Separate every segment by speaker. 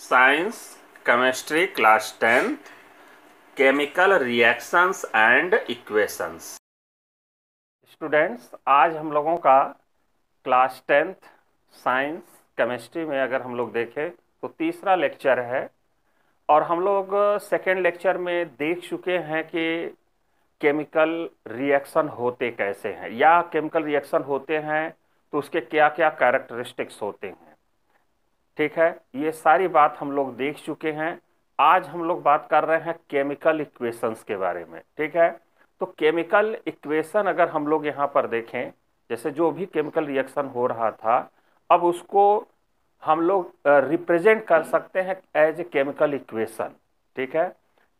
Speaker 1: Science chemistry class 10 chemical reactions and equations. Students, आज हम लोगों का क्लास 10th साइंस केमिस्ट्री में अगर हम लोग देखें तो तीसरा लेक्चर है और हम लोग सेकेंड लेक्चर में देख चुके हैं कि केमिकल रिएक्शन होते कैसे हैं या केमिकल रिएक्शन होते हैं तो उसके क्या क्या कैरेक्टरिस्टिक्स होते हैं। ठीक है, ये सारी बात हम लोग देख चुके हैं। आज हम लोग बात कर रहे हैं केमिकल इक्वेशंस के बारे में। ठीक है, तो केमिकल इक्वेशन अगर हम लोग यहाँ पर देखें, जैसे जो भी केमिकल रिएक्शन हो रहा था, अब उसको हम लोग रिप्रेजेंट कर सकते हैं एज ए केमिकल इक्वेशन। ठीक है,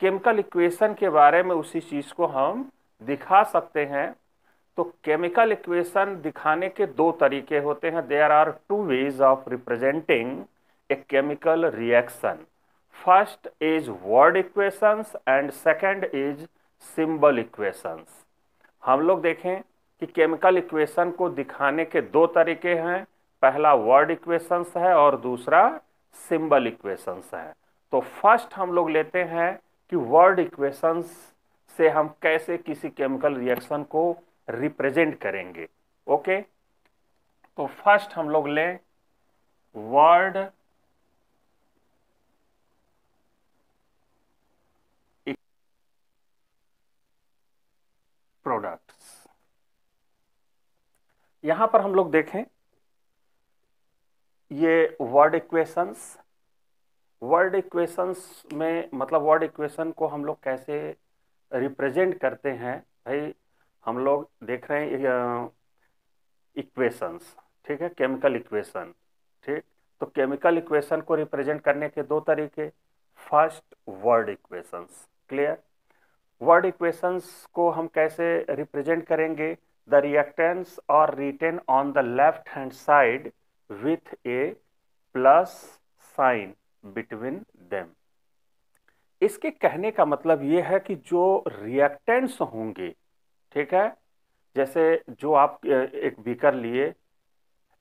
Speaker 1: केमिकल इक्वेशन के बारे में उसी चीज को हम दिखा सकते हैं। तो केमिकल इक्वेशन दिखाने के दो तरीके होते हैं। There are two ways of representing a chemical reaction. First is word equations and second is symbol equations. हम लोग देखें कि केमिकल इक्वेशन को दिखाने के दो तरीके हैं। पहला वर्ड इक्वेशंस है और दूसरा सिंबल इक्वेशंस है। तो फर्स्ट हम लोग लेते हैं कि वर्ड इक्वेशंस से हम कैसे किसी केमिकल रिएक्शन को रिप्रेजेंट करेंगे। ओके, तो फर्स्ट हम लोग लें वर्ड प्रोडक्ट्स। यहां पर हम लोग देखें ये वर्ड इक्वेशंस। वर्ड इक्वेशंस में मतलब वर्ड इक्वेशन को हम लोग कैसे रिप्रेजेंट करते हैं। भाई हम लोग देख रहे हैं इक्वेशंस, ठीक है, केमिकल इक्वेशन। ठीक, तो केमिकल इक्वेशन को रिप्रेजेंट करने के दो तरीके। First word equations, clear. Word equations को हम कैसे रिप्रेजेंट करेंगे? The reactants are written on the left hand side with a plus sign between them. इसके कहने का मतलब ये है कि जो रिएक्टेंट्स होंगे, ठीक है, जैसे जो आप एक बीकर लिए,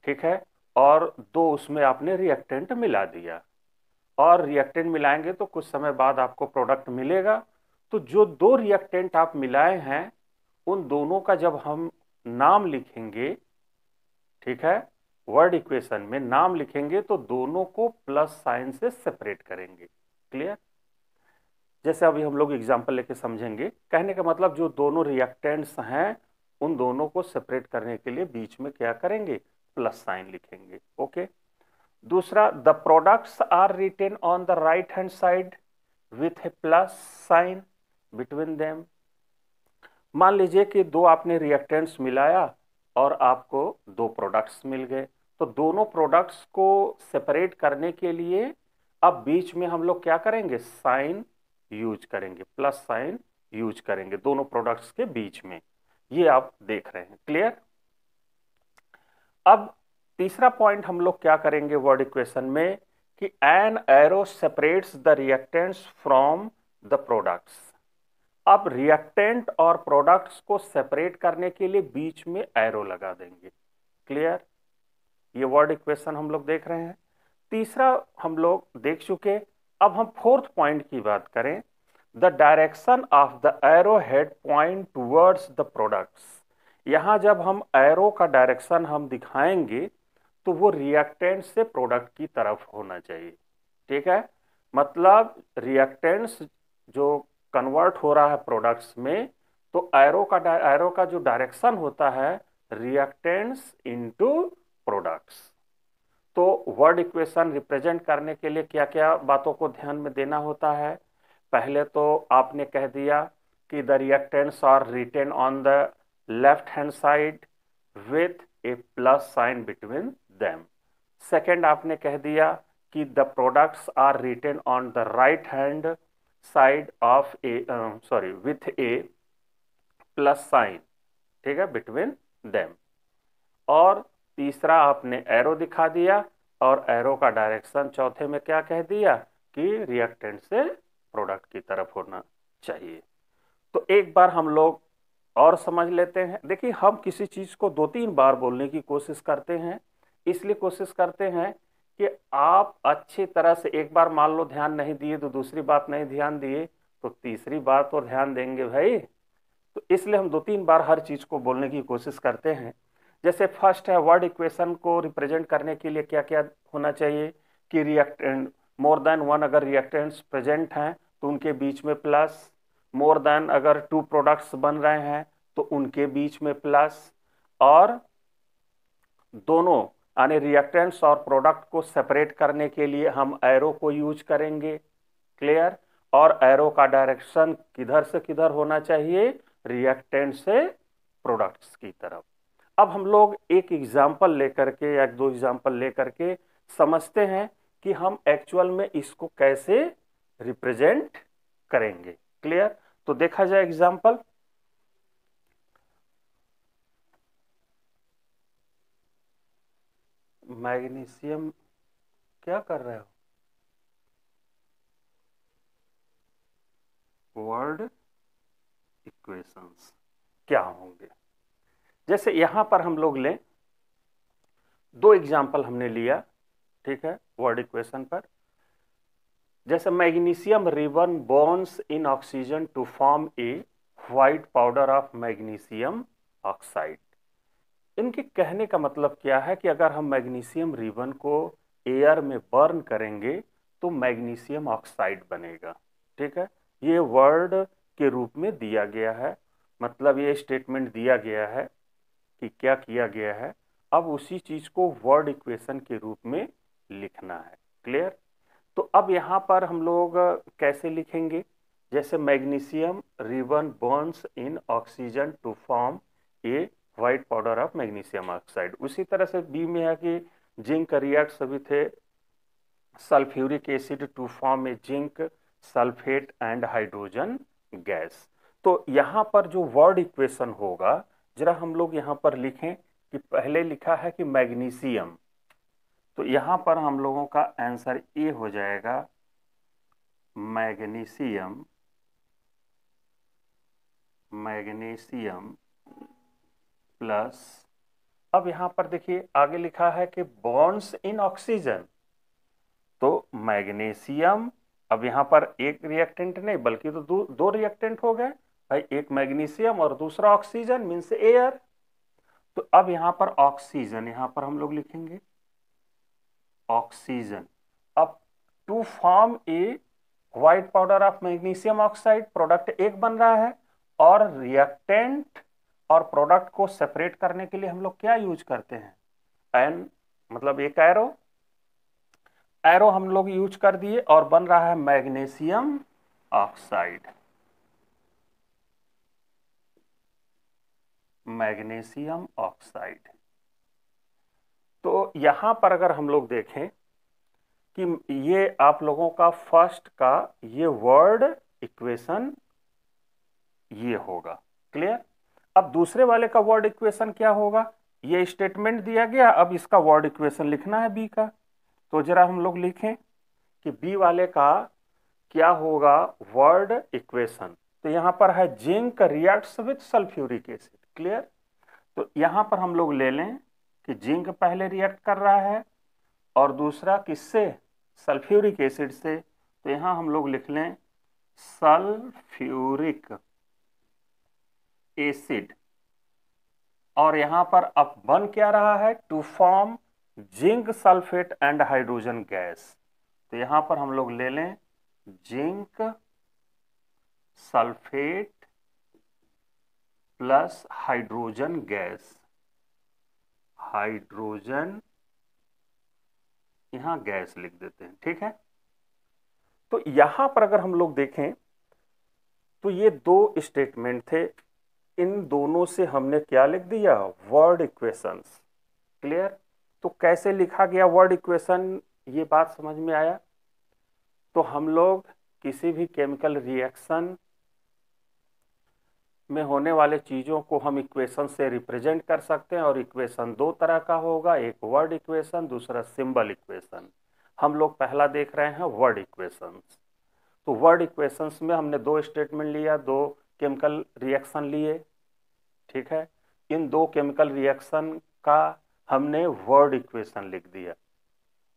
Speaker 1: ठीक है, और दो उसमें आपने रिएक्टेंट मिला दिया और रिएक्टेंट मिलाएंगे तो कुछ समय बाद आपको प्रोडक्ट मिलेगा। तो जो दो रिएक्टेंट आप मिलाए हैं उन दोनों का जब हम नाम लिखेंगे, ठीक है, वर्ड इक्वेशन में नाम लिखेंगे तो दोनों को प्लस साइन से सेपरेट करेंगे। क्लियर? जैसे अभी हम लोग एग्जांपल लेके समझेंगे। कहने का मतलब जो दोनों रिएक्टेंट्स हैं उन दोनों को सेपरेट करने के लिए बीच में क्या करेंगे? प्लस साइन लिखेंगे। ओके, दूसरा, the products are written on the right hand side with a plus sign between them. मान लीजिए कि दो आपने रिएक्टेंट्स मिलाया और आपको दो प्रोडक्ट्स मिल गए, तो दोनों प्रोडक्ट्स को सेपरेट करने के लिए अब बीच में हम लोग क्या करेंगे? साइन यूज करेंगे, प्लस साइन यूज करेंगे दोनों प्रोडक्ट्स के बीच में। ये आप देख रहे हैं। क्लियर? अब तीसरा पॉइंट हम लोग क्या करेंगे वर्ड इक्वेशन में कि an arrow separates the reactants from the products. अब रिएक्टेंट और प्रोडक्ट्स को सेपरेट करने के लिए बीच में एरो लगा देंगे। क्लियर? ये वर्ड इक्वेशन हम लोग देख रहे हैं। तीसरा हम लोग देख चुके। अब हम फोर्थ पॉइंट की बात करें। The direction of the arrow head point towards the products. यहां जब हम एरो का डायरेक्शन हम दिखाएंगे तो वो रिएक्टेंट से प्रोडक्ट की तरफ होना चाहिए। ठीक है, मतलब रिएक्टेंट्स जो कन्वर्ट हो रहा है प्रोडक्ट्स में, तो एरो का जो डायरेक्शन होता है रिएक्टेंट्स इनटू प्रोडक्ट्स। तो वर्ड इक्वेशन रिप्रेजेंट करने के लिए क्या क्या बातों को ध्यान में देना होता है? पहले तो आपने कह दिया कि the reactants are written on the left hand side with a plus sign between them. Second आपने कह दिया कि the products are written on the right hand side of a with a plus sign, ठीक है, between them. और तीसरा आपने arrow दिखा दिया और एरो का डायरेक्शन चौथे में क्या कह दिया कि रिएक्टेंट से प्रोडक्ट की तरफ होना चाहिए। तो एक बार हम लोग और समझ लेते हैं। देखिए, हम किसी चीज को दो तीन बार बोलने की कोशिश करते हैं, इसलिए कोशिश करते हैं कि आप अच्छी तरह से एक बार मान लो ध्यान नहीं दिए तो दूसरी बात नहीं ध्यान दिए तो तीसरी बार तो ध्यान देंगे भाई। तो इसलिए हम 2-3 बार हर चीज को बोलने की कोशिश करते हैं। जैसे फर्स्ट है, वर्ड इक्वेशन को रिप्रेजेंट करने के लिए क्या क्या होना चाहिए कि रिएक्टेंट मोर देन वन, अगर रिएक्टेंट्स प्रेजेंट हैं तो उनके बीच में प्लस, मोर देन अगर 2 प्रोडक्ट्स बन रहे हैं तो उनके बीच में प्लस, और दोनों यानी रिएक्टेंट्स और प्रोडक्ट को सेपरेट करने के लिए हम एरो को यूज करेंगे। क्लियर? और एरो का डायरेक्शन किधर से किधर होना चाहिए, रिएक्टेंट से प्रोडक्ट्स की तरफ। अब हम लोग एक एग्जाम्पल लेकर के या 2 एग्जाम्पल लेकर के समझते हैं कि हम एक्चुअल में इसको कैसे रिप्रेजेंट करेंगे। क्लियर? तो देखा जाए एग्जाम्पल। मैग्नीशियम, क्या कर रहे हो? वर्ड इक्वेशंस क्या होंगे? जैसे यहां पर हम लोग लें 2 एग्जाम्पल हमने लिया, ठीक है, वर्ड इक्वेशन पर। जैसे magnesium ribbon bonds in oxygen to form a white powder of magnesium oxide. इनके कहने का मतलब क्या है कि अगर हम मैग्नीशियम रिबन को एयर में बर्न करेंगे तो मैग्नीशियम ऑक्साइड बनेगा। ठीक है, ये वर्ड के रूप में दिया गया है, मतलब ये स्टेटमेंट दिया गया है कि क्या किया गया है। अब उसी चीज को वर्ड इक्वेशन के रूप में लिखना है। क्लियर? तो अब यहां पर हम लोग कैसे लिखेंगे? जैसे magnesium ribbon burns in oxygen to form a white powder of magnesium oxide. उसी तरह से बी में है कि zinc reacts with sulphuric acid to form a zinc sulphate and hydrogen gas. तो यहां पर जो वर्ड इक्वेशन होगा, जरा हम लोग यहां पर लिखें कि पहले लिखा है कि मैग्नीशियम, तो यहां पर हम लोगों का आंसर ए हो जाएगा मैग्नीशियम, मैग्नीशियम प्लस, अब यहां पर देखिए आगे लिखा है कि बॉन्ड्स इन ऑक्सीजन, तो मैग्नीशियम, अब यहां पर एक रिएक्टेंट नहीं बल्कि तो दो रिएक्टेंट हो गए भाई, एक मैग्नीशियम और दूसरा ऑक्सीजन मीन्स एयर। तो अब यहां पर ऑक्सीजन, यहां पर हम लोग लिखेंगे ऑक्सीजन। अब to form a white powder of magnesium oxide, product एक बन रहा है, और रिएक्टेंट और प्रोडक्ट को सेपरेट करने के लिए हम लोग क्या यूज करते हैं, एन, मतलब एक एरो, एरो हम लोग यूज कर दिए और बन रहा है मैग्नीशियम ऑक्साइड, मैग्नीशियम ऑक्साइड। तो यहां पर अगर हम लोग देखें कि ये आप लोगों का फर्स्ट का ये वर्ड इक्वेशन ये होगा। क्लियर? अब दूसरे वाले का वर्ड इक्वेशन क्या होगा, ये स्टेटमेंट दिया गया, अब इसका वर्ड इक्वेशन लिखना है बी का। तो जरा हम लोग लिखें कि बी वाले का क्या होगा वर्ड इक्वेशन। तो यहां पर है zinc reacts with sulphuric acid. Clear? तो यहां पर हम लोग ले लें कि जिंक पहले रिएक्ट कर रहा है और दूसरा किससे, सल्फ्यूरिक एसिड से। तो यहां हम लोग लिख लें सल्फ्यूरिक एसिड, और यहां पर अब बन क्या रहा है, to form zinc sulphate and hydrogen gas. तो यहां पर हम लोग ले लें zinc sulphate plus hydrogen gas, hydrogen, यहां गैस लिख देते हैं। ठीक है, तो यहां पर अगर हम लोग देखें तो ये 2 स्टेटमेंट थे, इन दोनों से हमने क्या लिख दिया, वर्ड इक्वेशंस। क्लियर? तो कैसे लिखा गया वर्ड इक्वेशन, ये बात समझ में आया। तो हम लोग किसी भी केमिकल रिएक्शन में होने वाले चीजों को हम इक्वेशन से रिप्रेजेंट कर सकते हैं, और इक्वेशन 2 तरह का होगा, एक वर्ड इक्वेशन, दूसरा सिंबल इक्वेशन। हम लोग पहला देख रहे हैं वर्ड इक्वेशंस। तो वर्ड इक्वेशंस में हमने 2 स्टेटमेंट लिया, 2 केमिकल रिएक्शन लिए। ठीक है, इन 2 केमिकल रिएक्शन का हमने वर्ड इक्वेशन लिख दिया।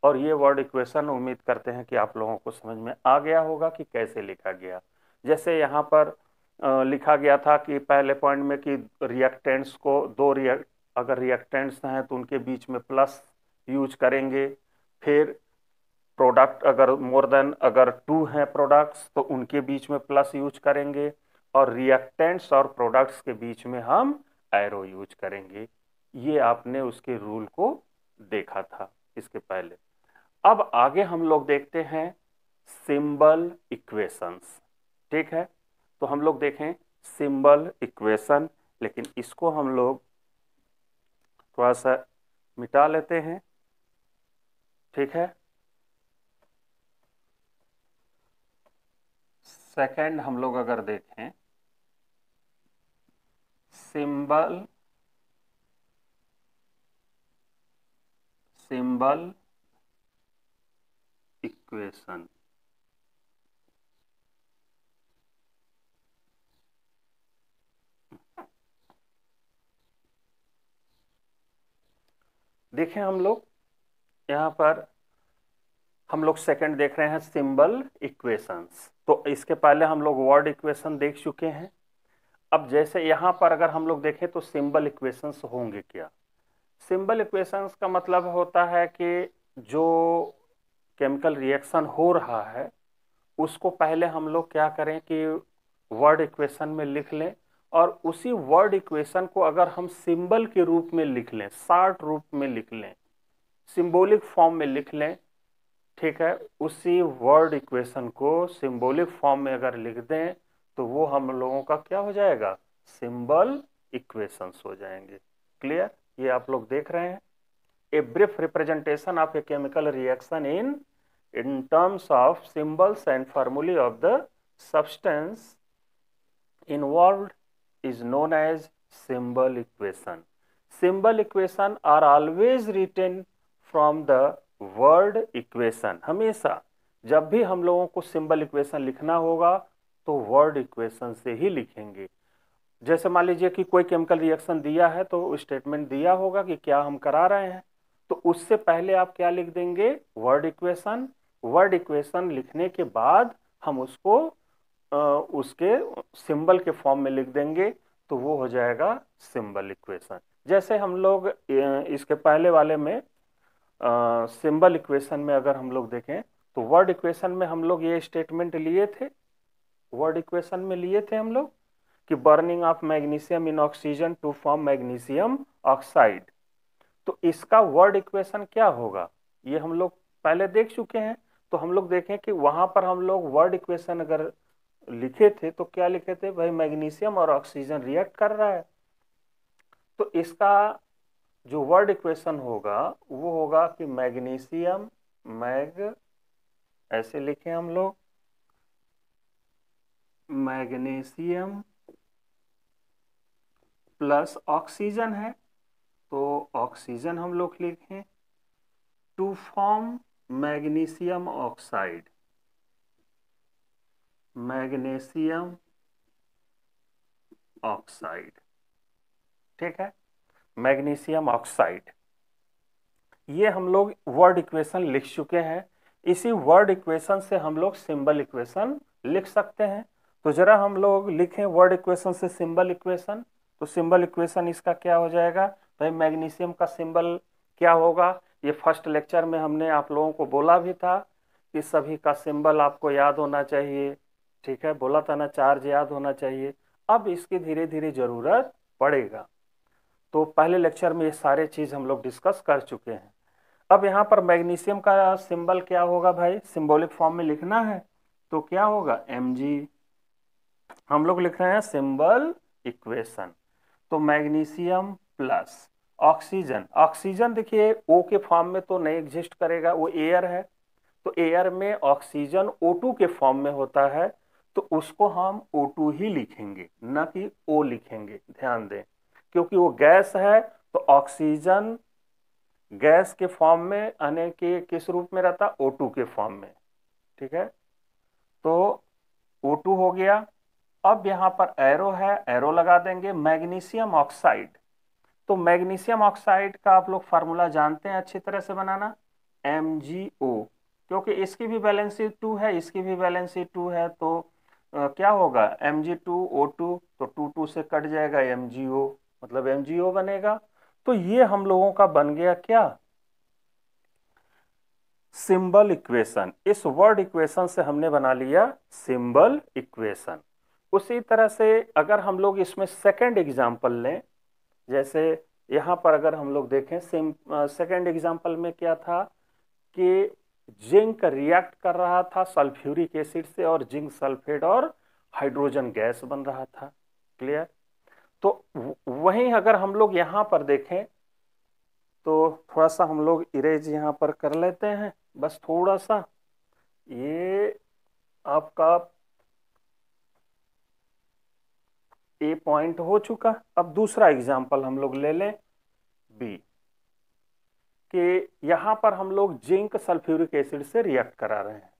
Speaker 1: और ये वर्ड इक्वेशन उम्मीद करते हैं कि आप लोगों को समझ में आ गया होगा कि कैसे लिखा गया। जैसे यहाँ पर लिखा गया था कि पहले पॉइंट में कि रिएक्टेंट्स को अगर रिएक्टेंट्स हैं तो उनके बीच में प्लस यूज करेंगे। फिर प्रोडक्ट अगर मोर देन अगर टू हैं प्रोडक्ट्स तो उनके बीच में प्लस यूज करेंगे, और रिएक्टेंट्स और प्रोडक्ट्स के बीच में हम एरो यूज करेंगे। ये आपने उसके रूल को देखा था इसके पहले। अब आगे हम लोग देखते हैं सिंबल इक्वेशंस। ठीक है, तो हम लोग देखें सिंबल इक्वेशन, लेकिन इसको हम लोग थोड़ा सा मिटा लेते हैं। ठीक है, सेकंड हम लोग अगर देखें सिंबल इक्वेशन। देखें हम लोग यहाँ पर हम लोग सेकंड देख रहे हैं सिंबल इक्वेशंस। तो इसके पहले हम लोग वर्ड इक्वेशन देख चुके हैं। अब जैसे यहाँ पर अगर हम लोग देखें तो सिंबल इक्वेशंस होंगे क्या। सिंबल इक्वेशंस का मतलब होता है कि जो केमिकल रिएक्शन हो रहा है उसको पहले हम लोग क्या करें कि वर्ड इक्वेशन में लिख लें, और उसी वर्ड इक्वेशन को अगर हम सिंबल के रूप में लिख लें, शार्ट रूप में लिख लें, सिंबॉलिक फॉर्म में लिख लें। ठीक है, उसी वर्ड इक्वेशन को सिंबॉलिक फॉर्म में अगर लिख दें तो वो हम लोगों का क्या हो जाएगा, सिंबल इक्वेशंस हो जाएंगे। क्लियर, ये आप लोग देख रहे हैं। A brief representation of A chemical reaction in terms of symbols and formulae of the substance involved is known as symbol equation. Symbol equation are always written from the word equation. हमेशा जब भी हम लोगों को symbol equation लिखना होगा तो word equation से ही लिखेंगे। जैसे मान लीजिए कि कोई केमिकल रिएक्शन दिया है तो स्टेटमेंट दिया होगा कि क्या हम करा रहे हैं, तो उससे पहले आप क्या लिख देंगे, वर्ड इक्वेशन। वर्ड इक्वेशन लिखने के बाद हम उसको उसके सिंबल के फॉर्म में लिख देंगे तो वो हो जाएगा सिंबल इक्वेशन। जैसे हम लोग इसके पहले वाले में सिंबल इक्वेशन में अगर हम लोग देखें तो वर्ड इक्वेशन में हम लोग ये स्टेटमेंट लिए थे, वर्ड इक्वेशन में लिए थे हम लोग कि burning of magnesium in oxygen to form magnesium oxide. तो इसका वर्ड इक्वेशन क्या होगा ये हम लोग पहले देख चुके हैं। तो हम लोग देखें कि वहां पर हम लोग वर्ड इक्वेशन अगर लिखे थे तो क्या लिखे थे, भाई मैग्नीशियम और ऑक्सीजन रिएक्ट कर रहा है। तो इसका जो वर्ड इक्वेशन होगा वो होगा कि मैग्नीशियम, मैग ऐसे लिखे हम लोग, मैग्नीशियम प्लस ऑक्सीजन है तो ऑक्सीजन हम लोग लिखें to form magnesium oxide, magnesium oxide. ठीक है, मैग्नीशियम ऑक्साइड, ये हम लोग वर्ड इक्वेशन लिख चुके हैं। इसी वर्ड इक्वेशन से हम लोग सिंबल इक्वेशन लिख सकते हैं। तो जरा हम लोग लिखें वर्ड इक्वेशन से सिंबल इक्वेशन। तो सिंबल इक्वेशन इसका क्या हो जाएगा, भाई मैग्नीशियम का सिंबल क्या होगा, ये फर्स्ट लेक्चर में हमने आप लोगों को बोला भी था कि सभी का सिंबल आपको याद होना चाहिए। ठीक है, बोला था ना, चार्ज याद होना चाहिए। अब इसकी धीरे धीरे जरूरत पड़ेगा। तो पहले लेक्चर में ये सारे चीज हम लोग डिस्कस कर चुके हैं। अब यहाँ पर मैग्नीशियम का सिंबल क्या होगा भाई, सिंबॉलिक फॉर्म में लिखना है तो क्या होगा, Mg। हम लोग लिख रहे हैं सिंबल इक्वेशन। तो मैग्नीशियम प्लस ऑक्सीजन, ऑक्सीजन देखिए O के फॉर्म में तो नहीं एग्जिस्ट करेगा, वो एयर है। तो एयर में ऑक्सीजन O2 के फॉर्म में होता है, तो उसको हम O2 ही लिखेंगे, न कि O लिखेंगे। ध्यान दें, क्योंकि वो गैस है तो ऑक्सीजन गैस के फॉर्म में यानी कि किस रूप में रहता, O2 के फॉर्म में। ठीक है, तो O2 हो गया। अब यहां पर एरो है, एरो लगा देंगे मैग्नीशियम ऑक्साइड। तो मैग्नीशियम ऑक्साइड का आप लोग फार्मूला जानते हैं अच्छी तरह से बनाना। MgO, क्योंकि इसकी भी वैलेंसी 2 है, इसकी भी वैलेंसी 2 है, तो क्या होगा Mg2O2, तो 2 से कट जाएगा MgO, मतलब MgO बनेगा। तो ये हम लोगों का बन गया क्या, सिंबल इक्वेशन। इस वर्ड इक्वेशन से हमने बना लिया सिंबल इक्वेशन। उसी तरह से अगर हम लोग इसमें सेकंड एग्जांपल लें, जैसे यहां पर अगर हम लोग देखें, सेकंड एग्जांपल में क्या था कि जिंक रिएक्ट कर रहा था सल्फ्यूरिक एसिड से और जिंक सल्फेट और हाइड्रोजन गैस बन रहा था। क्लियर। तो वहीं अगर हम लोग यहां पर देखें तो थोड़ा सा हम लोग इरेज यहां पर कर लेते हैं, बस थोड़ा सा। ये आपका ए पॉइंट हो चुका। अब दूसरा एग्जांपल हम लोग ले लें बी, कि यहां पर हम लोग जिंक सल्फ्यूरिक एसिड से रिएक्ट करा रहे हैं।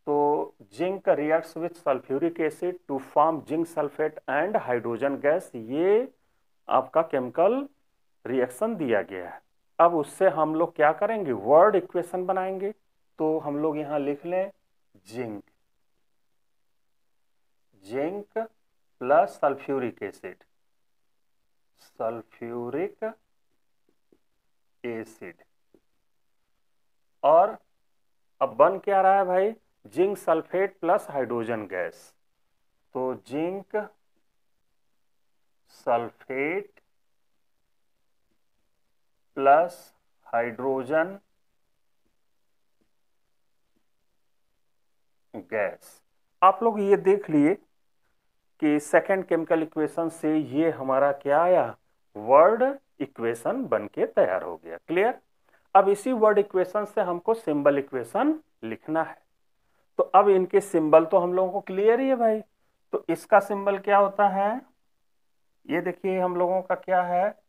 Speaker 1: तो zinc reacts with sulphuric acid to form zinc sulphate and hydrogen gas, ये आपका केमिकल रिएक्शन दिया गया है। अब उससे हम लोग क्या करेंगे, वर्ड इक्वेशन बनाएंगे। तो हम लोग यहां लिख लें zinc, zinc plus sulphuric acid, sulphuric acid, और अब बन क्या रहा है भाई, zinc sulphate plus hydrogen gas. तो zinc sulphate plus hydrogen gas. आप लोग ये देख लिए कि सेकेंड केमिकल इक्वेशन से ये हमारा क्या आया, वर्ड इक्वेशन बन के तैयार हो गया। क्लियर। अब इसी वर्ड इक्वेशन से हमको सिंबल इक्वेशन लिखना है। तो अब इनके सिंबल तो हम लोगों को क्लियर ही है भाई। तो इसका सिंबल क्या होता है, ये देखिए हम लोगों का क्या है,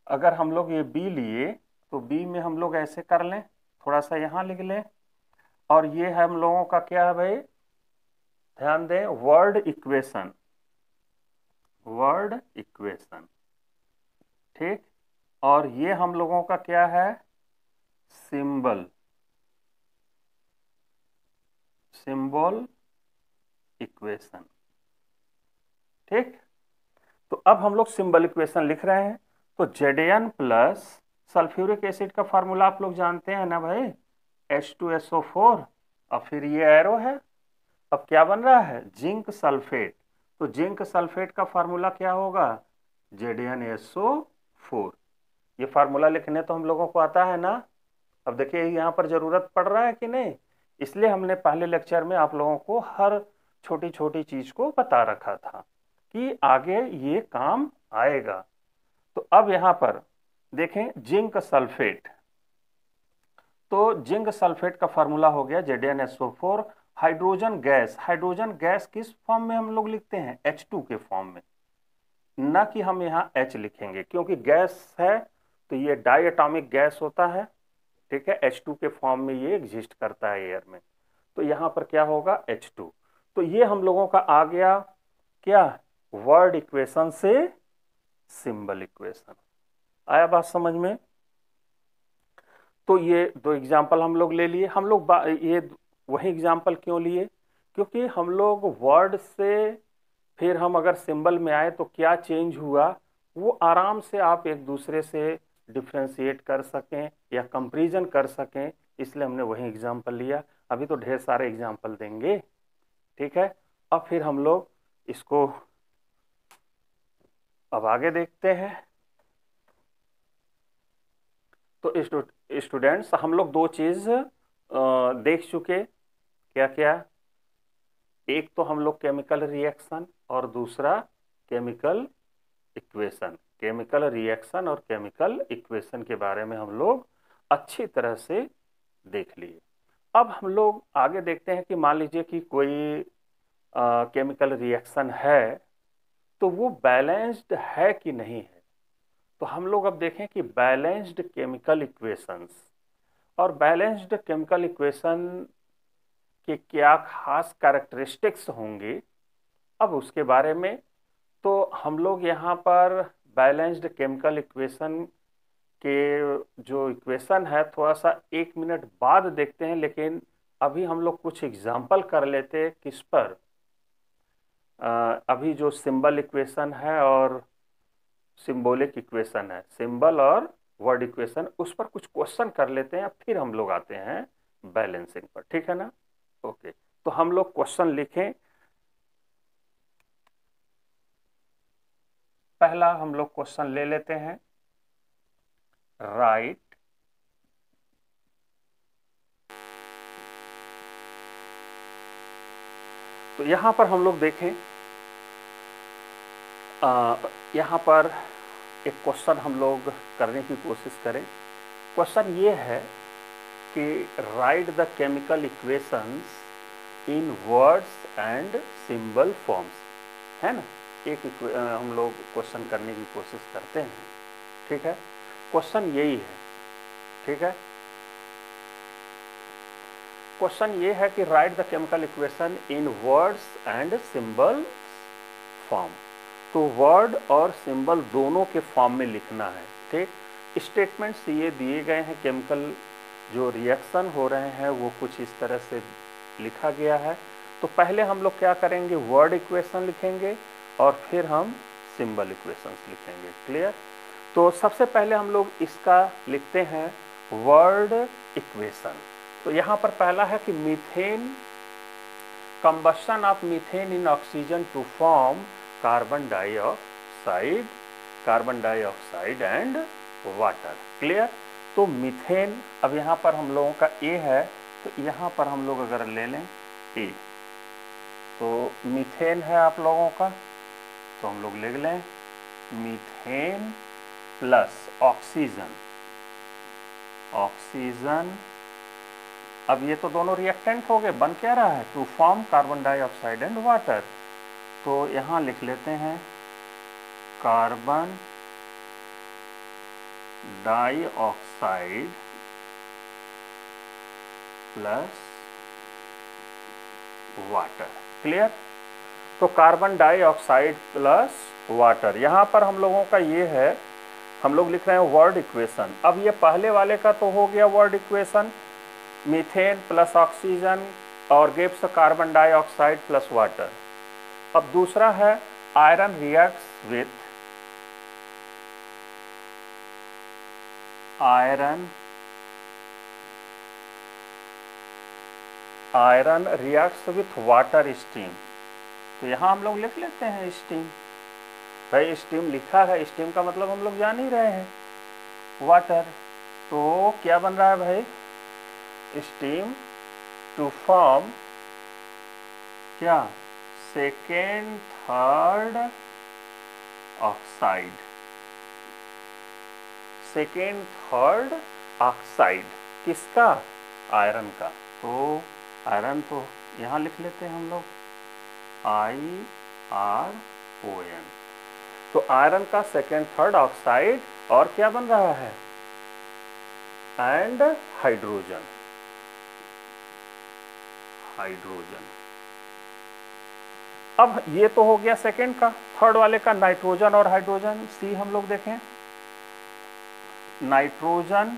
Speaker 1: अगर हम लोग ये बी लिए तो बी में हम लोग ऐसे कर लें, थोड़ा सा यहां लिख लें, और ये हम लोगों का क्या है भाई, ध्यान दें, वर्ड इक्वेशन, वर्ड इक्वेशन। ठीक। और ये हम लोगों का क्या है, सिंबल, सिंबल इक्वेशन। ठीक। तो अब हम लोग सिंबल इक्वेशन लिख रहे हैं। तो Zn प्लस सल्फ्यूरिक एसिड का फार्मूला आप लोग जानते हैं ना भाई, H2SO4, और फिर ये एरो है। अब क्या बन रहा है, जिंक सल्फेट। तो जिंक सल्फेट का फार्मूला क्या होगा, ZnSO4। ये फार्मूला लिखने तो हम लोगों को आता है ना। अब देखिए यहाँ पर जरूरत पड़ रहा है कि नहीं, इसलिए हमने पहले लेक्चर में आप लोगों को हर छोटी छोटी चीज को बता रखा था कि आगे ये काम आएगा। तो अब यहां पर देखें जिंक सल्फेट, तो जिंक सल्फेट का फार्मूला हो गया ZnSO4। Hydrogen gas, hydrogen gas किस फॉर्म में हम लोग लिखते हैं, H2 के फॉर्म में, ना कि हम यहाँ H लिखेंगे, क्योंकि गैस है तो ये डाई एटॉमिक गैस होता है। ठीक है, H2 के फॉर्म में ये एग्जिस्ट करता है एयर में। तो यहां पर क्या होगा, H2। तो ये हम लोगों का आ गया क्या, वर्ड इक्वेशन से सिंबल इक्वेशन। आया बात समझ में। तो ये दो एग्जाम्पल हम लोग ले लिए। हम लोग ये वही एग्जाम्पल क्यों लिए, क्योंकि हम लोग वर्ड से फिर हम अगर सिंबल में आए तो क्या चेंज हुआ वो आराम से आप एक दूसरे से डिफ्रेंशिएट कर सकें या कंपैरिजन कर सकें, इसलिए हमने वही एग्जाम्पल लिया। अभी तो ढेर सारे एग्जाम्पल देंगे। ठीक है। अब फिर हम लोग इसको अब आगे देखते हैं। तो स्टूडेंट्स हम लोग दो चीज देख चुके, क्या क्या, एक तो हम लोग केमिकल रिएक्शन और दूसरा केमिकल इक्वेशन। केमिकल रिएक्शन और केमिकल इक्वेशन के बारे में हम लोग अच्छी तरह से देख लिए। अब हम लोग आगे देखते हैं कि मान लीजिए कि कोई केमिकल रिएक्शन है तो वो बैलेंस्ड है कि नहीं है। तो हम लोग अब देखें कि बैलेंस्ड केमिकल इक्वेशंस और बैलेंस्ड केमिकल इक्वेशन के क्या खास कैरेक्टरिस्टिक्स होंगे, अब उसके बारे में। तो हम लोग यहाँ पर बैलेंस्ड केमिकल इक्वेशन कि जो इक्वेशन है थोड़ा सा 1 मिनट बाद देखते हैं, लेकिन अभी हम लोग कुछ एग्जाम्पल कर लेते किस पर। अभी जो सिंबल इक्वेशन है और सिंबॉलिक इक्वेशन है, सिंबल और वर्ड इक्वेशन, उस पर कुछ क्वेश्चन कर लेते हैं, फिर हम लोग आते हैं बैलेंसिंग पर, ठीक है ना। ओके, तो हम लोग क्वेश्चन लिखें। पहला हम लोग क्वेश्चन ले लेते हैं, राइट तो यहां पर हम लोग देखें, यहां पर एक क्वेश्चन हम लोग करने की कोशिश करें। क्वेश्चन ये है कि right the chemical equations in words and symbol forms, है ना। एक हम लोग क्वेश्चन करने की कोशिश करते हैं, ठीक है। क्वेश्चन यही है, ठीक है। क्वेश्चन ये है कि right the chemical equation in words and symbol form. तो वर्ड और सिंबल दोनों के फॉर्म में लिखना है, ठीक। स्टेटमेंट्स ये दिए गए हैं, केमिकल जो रिएक्शन हो रहे हैं वो कुछ इस तरह से लिखा गया है। तो पहले हम लोग क्या करेंगे, वर्ड इक्वेशन लिखेंगे और फिर हम सिंबल इक्वेशंस लिखेंगे, क्लियर। तो सबसे पहले हम लोग इसका लिखते हैं वर्ड इक्वेशन। तो यहाँ पर पहला है कि methane, combustion of methane in oxygen to form carbon dioxide and water, clear. तो मीथेन, अब यहाँ पर हम लोगों का ए है, तो यहाँ पर हम लोग अगर ले लें ए, तो मीथेन है आप लोगों का, तो हम लोग लिख लें मीथेन प्लस ऑक्सीजन। अब ये तो दोनों रिएक्टेंट हो गए, बन क्या रहा है, to form carbon dioxide and water. तो यहां लिख लेते हैं carbon dioxide plus water, clear. तो कार्बन डाइऑक्साइड प्लस वाटर, यहां पर हम लोगों का ये है, हम लोग लिख रहे हैं वर्ड इक्वेशन। अब ये पहले वाले का तो हो गया word equation, methane plus oxygen और gives carbon dioxide plus water. अब दूसरा है iron reacts with iron reacts with water steam. तो यहां हम लोग लिख लेते हैं स्टीम। भाई स्टीम लिखा है, स्टीम का मतलब हम लोग जान ही रहे हैं वाटर। तो क्या बन रहा है भाई, स्टीम टू फॉर्म क्या, second third oxide, second third oxide किसका, आयरन का। तो आयरन तो यहां लिख लेते हैं हम लोग IRON। तो आयरन का सेकेंड थर्ड ऑक्साइड और क्या बन रहा है, एंड हाइड्रोजन। अब ये तो हो गया सेकेंड का। थर्ड वाले का नाइट्रोजन और हाइड्रोजन, सी हम लोग देखें। नाइट्रोजन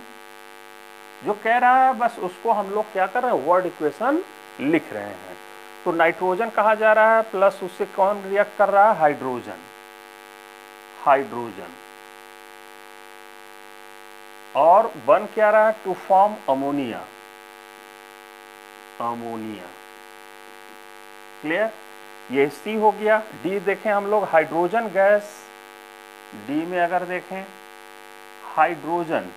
Speaker 1: जो कह रहा है बस उसको हम लोग क्या कर रहे हैं, वर्ड इक्वेशन लिख रहे हैं। तो नाइट्रोजन कहा जा रहा है, प्लस उससे कौन रिएक्ट कर रहा है, हाइड्रोजन। और बन क्या रहा है, टू फॉर्म अमोनिया, क्लियर। ये सी हो गया। डी देखें हम लोग, हाइड्रोजन गैस, डी में अगर देखें हाइड्रोजन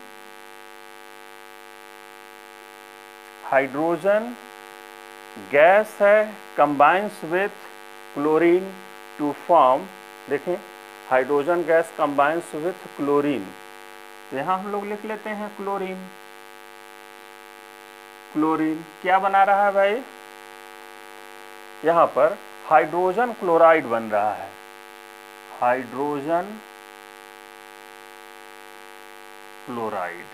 Speaker 1: गैस है, combines with chlorine to form, देखें hydrogen gas combines with chlorine. तो यहां हम लोग लिख लेते हैं क्लोरीन। क्या बना रहा है भाई, यहां पर हाइड्रोजन क्लोराइड बन रहा है, हाइड्रोजन क्लोराइड।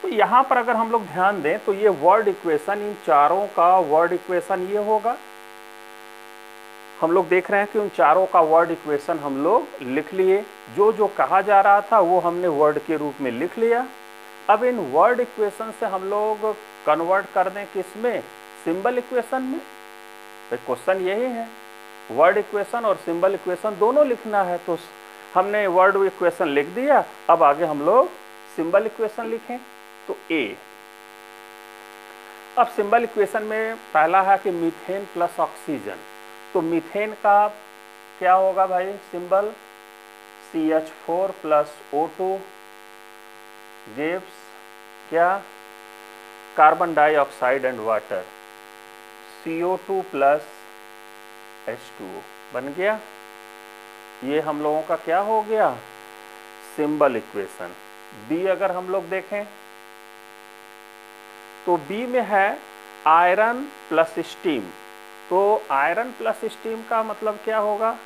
Speaker 1: तो यहां पर अगर हम लोग ध्यान दें तो ये वर्ड इक्वेशन, इन चारों का वर्ड इक्वेशन ये होगा, हम लोग देख रहे हैं कि उन चारों का वर्ड इक्वेशन हम लोग लिख लिए, जो जो कहा जा रहा था वो हमने वर्ड के रूप में लिख लिया। अब इन वर्ड इक्वेशन से हम लोग कन्वर्ट कर दें किसमें, सिंबल इक्वेशन में। तो क्वेश्चन यही है, वर्ड इक्वेशन और सिंबल इक्वेशन दोनों लिखना है। तो हमने वर्ड इक्वेशन लिख दिया, अब आगे हम लोग सिंबल इक्वेशन लिखें। तो ए, अब सिंबल इक्वेशन में पहला है कि मीथेन प्लस ऑक्सीजन। तो मीथेन का क्या होगा भाई symbol, CH4 plus O2 gives क्या, carbon dioxide and water, CO2 plus H2O बन गया। ये हम लोगों का क्या हो गया, सिंबल इक्वेशन। बी अगर हम लोग देखें तो बी में है आयरन प्लस स्टीम। तो आयरन प्लस स्टीम का मतलब क्या होगा,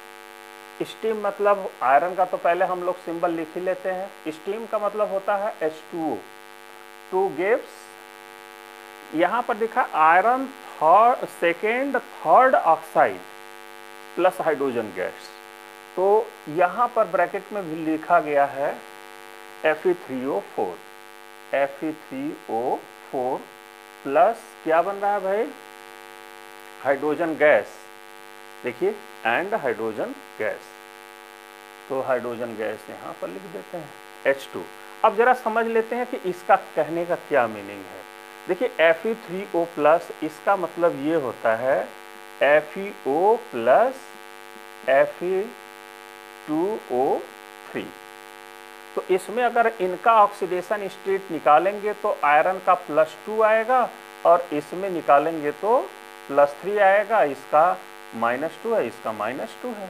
Speaker 1: स्टीम मतलब आयरन का तो पहले हम लोग सिंबल लिख ही लेते हैं, स्टीम का मतलब होता है H2O। टू गिव्स, यहाँ पर दिखा iron second third oxide plus hydrogen gas. तो यहाँ पर ब्रैकेट में भी लिखा गया है Fe3O4, Fe3O4 प्लस क्या बन रहा है भाई, हाइड्रोजन गैस, देखिए एंड हाइड्रोजन गैस। तो हाइड्रोजन गैस यहाँ पर लिख देते हैं H2। अब जरा समझ लेते हैं कि इसका कहने का क्या मीनिंग है। देखिए Fe3O प्लस, इसका मतलब ये होता है FeO प्लस Fe2O3। तो इसमें अगर इनका ऑक्सीडेशन स्टेट निकालेंगे तो आयरन का +2 आएगा और इसमें निकालेंगे तो +3 आएगा। इसका -2 है, इसका -2 है।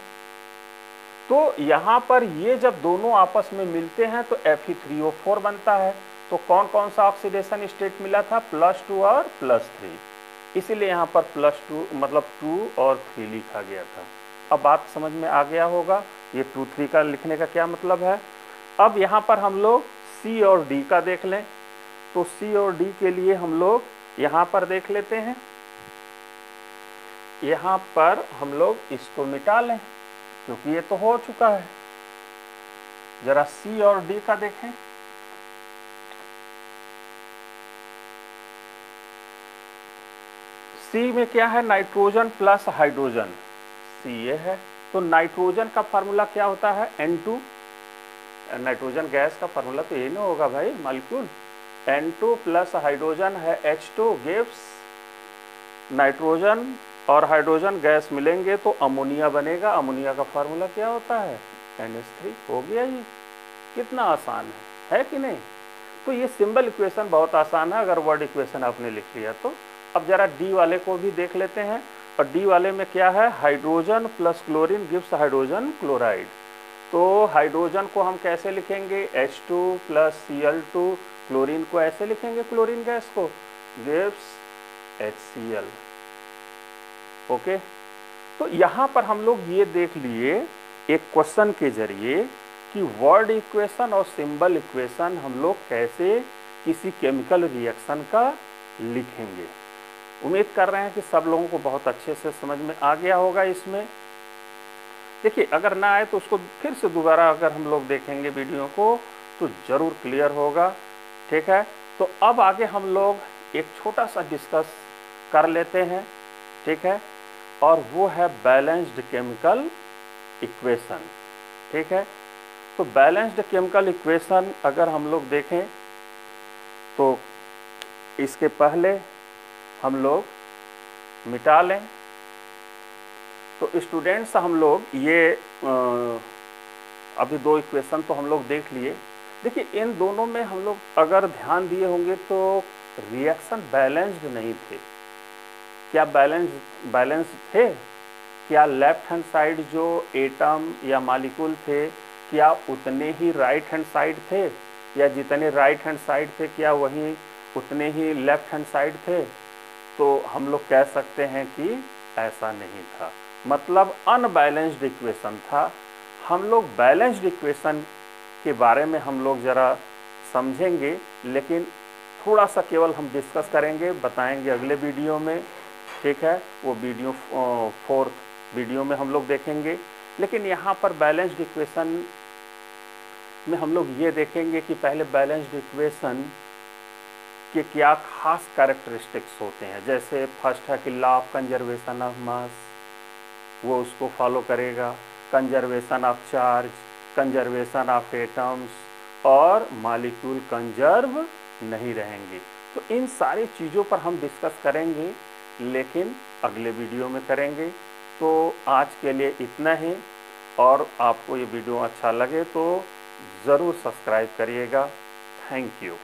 Speaker 1: तो यहाँ पर ये जब दोनों आपस में मिलते हैं तो Fe3O4 बनता है। तो कौन कौन सा ऑक्सीडेशन स्टेट मिला था, +2 और +3, इसीलिए यहाँ पर +2 मतलब 2 और 3 लिखा गया था। अब बात समझ में आ गया होगा ये 2 3 का लिखने का क्या मतलब है। अब यहाँ पर हम लोग C और D का देख लें। तो C और D के लिए हम लोग यहाँ पर देख लेते हैं। यहाँ पर हम लोग इसको मिटा लें क्योंकि ये तो हो चुका है। जरा C और D का देखें। C में क्या है, नाइट्रोजन प्लस हाइड्रोजन, C ये है। तो नाइट्रोजन का फार्मूला क्या होता है, N2। नाइट्रोजन गैस का फार्मूला तो यही ना होगा भाई, मॉलिक्यूल। N2 प्लस हाइड्रोजन है H2 गिव्स, नाइट्रोजन और हाइड्रोजन गैस मिलेंगे तो अमोनिया बनेगा। अमोनिया का फार्मूला क्या होता है, NH3। हो गया, ये कितना आसान है कि नहीं। तो ये सिंबल इक्वेशन बहुत आसान है अगर वर्ड इक्वेशन आपने लिख लिया तो। अब जरा डी वाले को भी देख लेते हैं। और डी वाले में क्या है, hydrogen plus chlorine gives hydrogen chloride. तो हाइड्रोजन को हम कैसे लिखेंगे, H2 प्लस Cl2, क्लोरीन को ऐसे लिखेंगे, क्लोरीन गैस को गिव्स HCl। ओके, तो यहाँ पर हम लोग ये देख लिए एक क्वेश्चन के जरिए कि वर्ड इक्वेशन और सिंबल इक्वेशन हम लोग कैसे किसी केमिकल रिएक्शन का लिखेंगे। उम्मीद कर रहे हैं कि सब लोगों को बहुत अच्छे से समझ में आ गया होगा इसमें। देखिए अगर ना आए तो उसको फिर से दोबारा अगर हम लोग देखेंगे वीडियो को तो ज़रूर क्लियर होगा, ठीक है। तो अब आगे हम लोग एक छोटा सा डिस्कस कर लेते हैं, ठीक है, और वो है बैलेंस्ड केमिकल इक्वेशन, ठीक है। तो बैलेंस्ड केमिकल इक्वेशन अगर हम लोग देखें तो इसके पहले हम लोग मिटा लें। तो स्टूडेंट्स हम लोग ये अभी 2 इक्वेशन तो हम लोग देख लिए। देखिए इन दोनों में हम लोग अगर ध्यान दिए होंगे तो रिएक्शन बैलेंस्ड नहीं थे। क्या बैलेंस थे? क्या लेफ्ट हैंड साइड जो एटम या मॉलिक्यूल थे क्या उतने ही राइट हैंड साइड थे, या जितने राइट हैंड साइड थे क्या वहीं उतने ही लेफ्ट हैंड साइड थे? तो हम लोग कह सकते हैं कि ऐसा नहीं था, मतलब अनबैलेंस्ड इक्वेशन था। हम लोग बैलेंस्ड इक्वेशन के बारे में हम लोग ज़रा समझेंगे, लेकिन थोड़ा सा केवल हम डिस्कस करेंगे, बताएंगे अगले वीडियो में, ठीक है। वो वीडियो 4th वीडियो में हम लोग देखेंगे। लेकिन यहाँ पर बैलेंस्ड इक्वेशन में हम लोग ये देखेंगे कि पहले बैलेंस्ड इक्वेशन के क्या खास कैरेक्टरिस्टिक्स होते हैं। जैसे फर्स्ट है कि law of conservation of mass, वो उसको फॉलो करेगा, conservation of charge, conservation of atoms और मॉलिक्यूल कंजर्व नहीं रहेंगे। तो इन सारी चीज़ों पर हम डिस्कस करेंगे, लेकिन अगले वीडियो में करेंगे। तो आज के लिए इतना ही, और आपको ये वीडियो अच्छा लगे तो ज़रूर सब्सक्राइब करिएगा। Thank you.